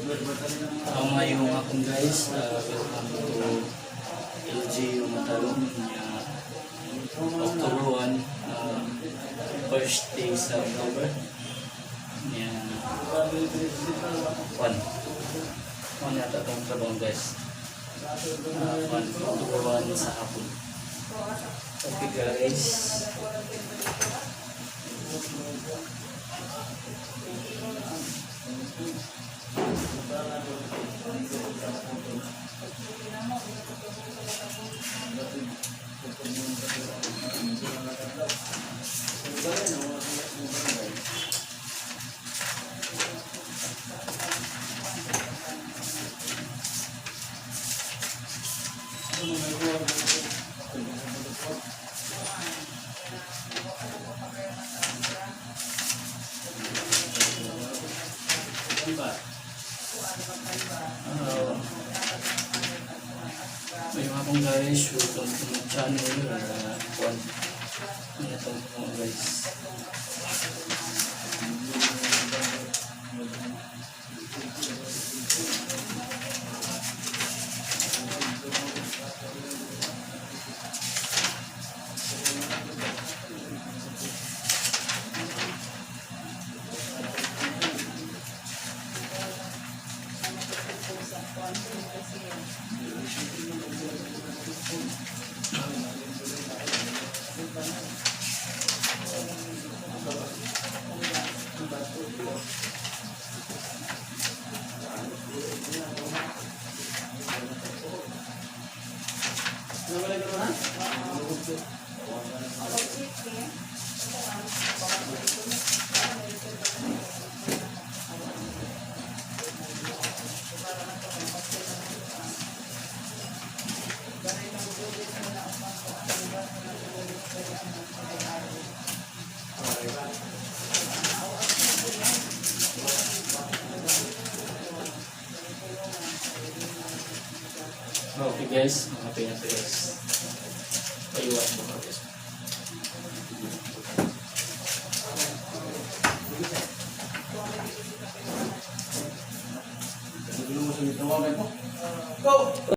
Mayong akong guys, welcome to LG Matarong October 1, first day sa October. Yan, 1 yata itong trabaho guys. 1 October 1 sa hapon. Okay guys. May akong guys, welcome to my channel. Ito po guys. Okay guys, mga pinata guys. Paiwan mo guys. Go!